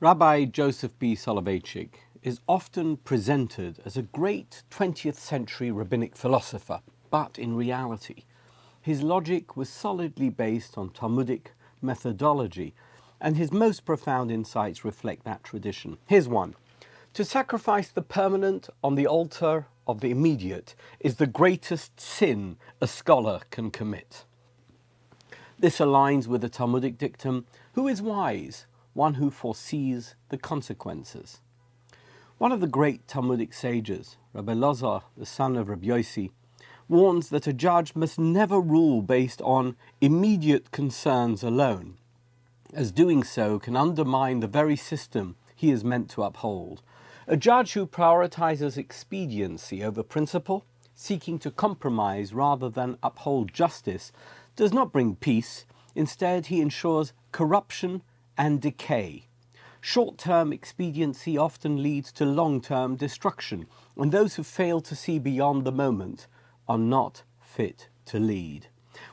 Rabbi Joseph B. Soloveitchik is often presented as a great 20th century rabbinic philosopher, but in reality, his logic was solidly based on Talmudic methodology, and his most profound insights reflect that tradition. Here's one. To sacrifice the permanent on the altar of the immediate is the greatest sin a scholar can commit. This aligns with the Talmudic dictum, "Who is wise? One who foresees the consequences." One of the great Talmudic sages, Rabbi Elazar, the son of Rabbi Yossi, warns that a judge must never rule based on immediate concerns alone, as doing so can undermine the very system he is meant to uphold. A judge who prioritizes expediency over principle, seeking to compromise rather than uphold justice, does not bring peace. Instead, he ensures corruption and decay. Short-term expediency often leads to long-term destruction, and those who fail to see beyond the moment are not fit to lead.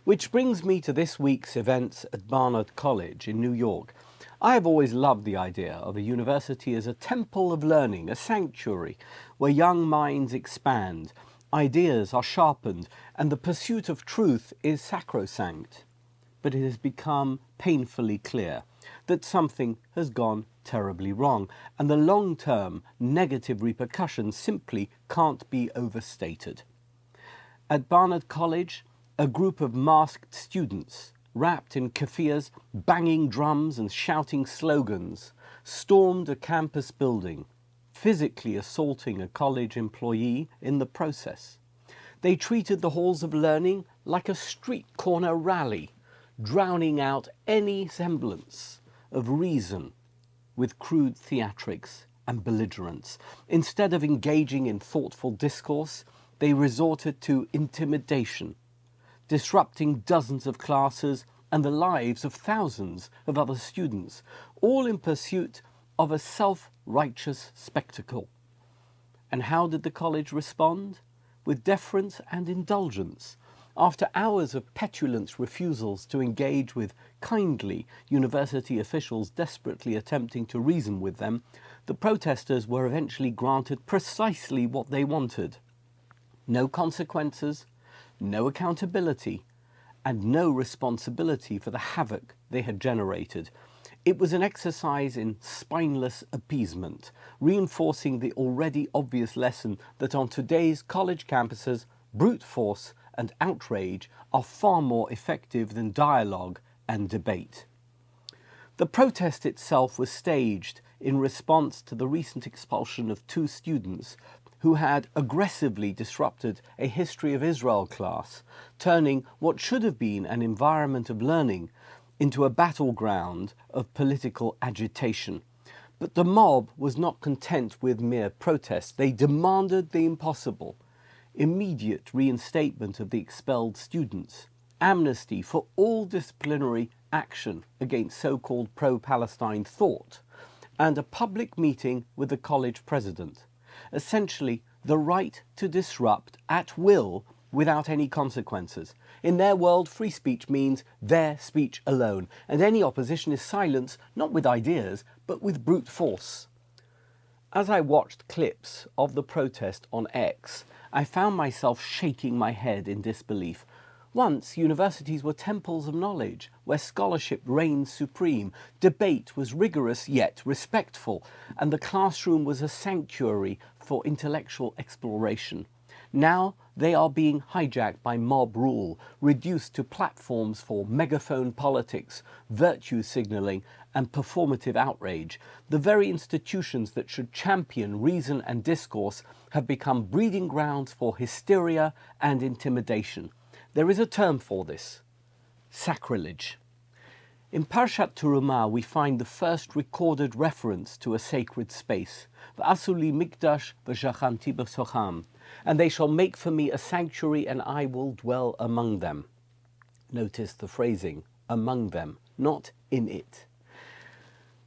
Which brings me to this week's events at Barnard College in New York. I have always loved the idea of a university as a temple of learning, a sanctuary where young minds expand, ideas are sharpened, and the pursuit of truth is sacrosanct. But it has become painfully clear that something has gone terribly wrong, and the long-term negative repercussions simply can't be overstated. At Barnard College, a group of masked students, wrapped in keffiyehs, banging drums and shouting slogans, stormed a campus building, physically assaulting a college employee in the process. They treated the halls of learning like a street corner rally, drowning out any semblance of reason with crude theatrics and belligerence. Instead of engaging in thoughtful discourse, they resorted to intimidation, disrupting dozens of classes and the lives of thousands of other students, all in pursuit of a self-righteous spectacle. And how did the college respond? With deference and indulgence. After hours of petulant refusals to engage with kindly university officials desperately attempting to reason with them, the protesters were eventually granted precisely what they wanted. No consequences, no accountability, and no responsibility for the havoc they had generated. It was an exercise in spineless appeasement, reinforcing the already obvious lesson that on today's college campuses, brute force and outrage are far more effective than dialogue and debate. The protest itself was staged in response to the recent expulsion of 2 students who had aggressively disrupted a History of Israel class, turning what should have been an environment of learning into a battleground of political agitation. But the mob was not content with mere protest. They demanded the impossible: immediate reinstatement of the expelled students, amnesty for all disciplinary action against so-called pro-Palestine thought, and a public meeting with the college president. Essentially, the right to disrupt at will without any consequences. In their world, free speech means their speech alone, and any opposition is silenced not with ideas, but with brute force. As I watched clips of the protest on X, I found myself shaking my head in disbelief. Once, universities were temples of knowledge, where scholarship reigned supreme, debate was rigorous yet respectful, and the classroom was a sanctuary for intellectual exploration. Now they are being hijacked by mob rule, reduced to platforms for megaphone politics, virtue signalling, and performative outrage. The very institutions that should champion reason and discourse have become breeding grounds for hysteria and intimidation. There is a term for this: sacrilege. In Parshat Turmoil, we find the first recorded reference to a sacred space. V'asu li mikdash v'shachanti b'socham. And they shall make for me a sanctuary, and I will dwell among them. Notice the phrasing, among them, not in it.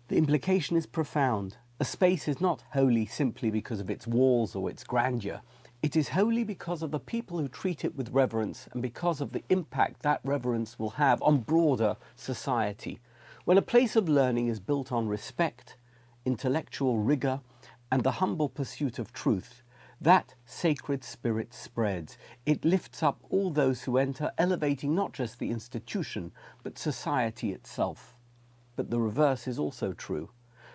The implication is profound. A space is not holy simply because of its walls or its grandeur. It is holy because of the people who treat it with reverence and because of the impact that reverence will have on broader society. When a place of learning is built on respect, intellectual rigour, and the humble pursuit of truth, that sacred spirit spreads. It lifts up all those who enter, elevating not just the institution, but society itself. But the reverse is also true.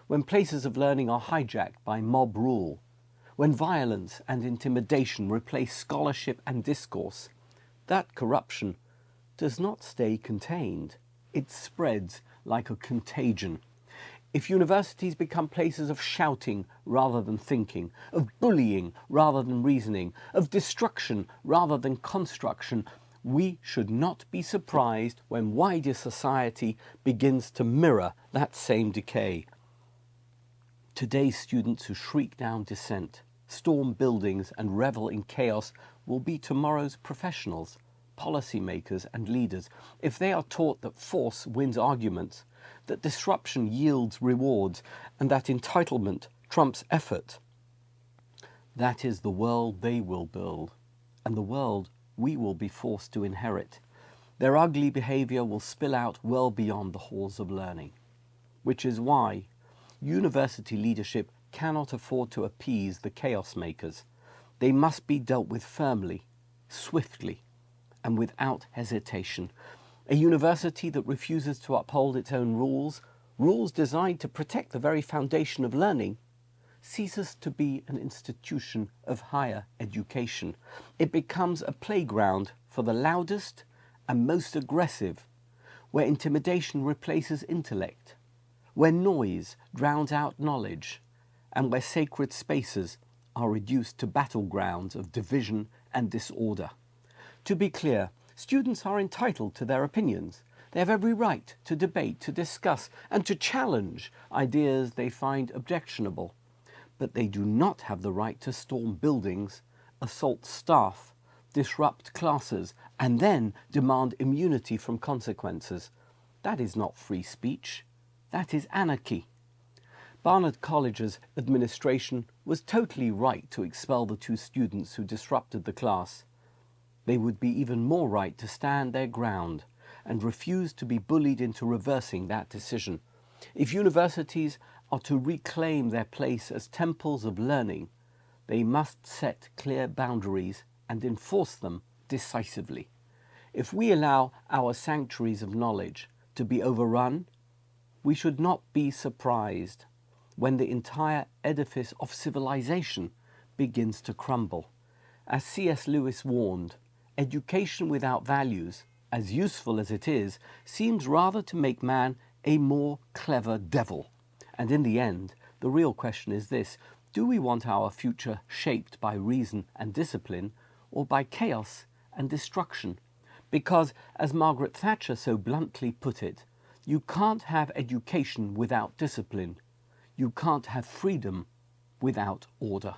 When places of learning are hijacked by mob rule, when violence and intimidation replace scholarship and discourse, that corruption does not stay contained. It spreads like a contagion. If universities become places of shouting rather than thinking, of bullying rather than reasoning, of destruction rather than construction, we should not be surprised when wider society begins to mirror that same decay. Today's students who shriek down dissent, storm buildings and revel in chaos will be tomorrow's professionals, policymakers and leaders. If they are taught that force wins arguments, that disruption yields rewards, and that entitlement trumps effort, that is the world they will build, and the world we will be forced to inherit. Their ugly behaviour will spill out well beyond the halls of learning, which is why university leadership cannot afford to appease the chaos makers. They must be dealt with firmly, swiftly, and without hesitation. A university that refuses to uphold its own rules, rules designed to protect the very foundation of learning, ceases to be an institution of higher education. It becomes a playground for the loudest and most aggressive, where intimidation replaces intellect, where noise drowns out knowledge, and where sacred spaces are reduced to battlegrounds of division and disorder. To be clear, students are entitled to their opinions. They have every right to debate, to discuss, and to challenge ideas they find objectionable. But they do not have the right to storm buildings, assault staff, disrupt classes, and then demand immunity from consequences. That is not free speech. That is anarchy. Barnard College's administration was totally right to expel the two students who disrupted the class. They would be even more right to stand their ground and refuse to be bullied into reversing that decision. If universities are to reclaim their place as temples of learning, they must set clear boundaries and enforce them decisively. If we allow our sanctuaries of knowledge to be overrun, we should not be surprised when the entire edifice of civilization begins to crumble. As C.S. Lewis warned, education without values, as useful as it is, seems rather to make man a more clever devil. And in the end, the real question is this: do we want our future shaped by reason and discipline, or by chaos and destruction? Because, as Margaret Thatcher so bluntly put it, you can't have education without discipline. You can't have freedom without order.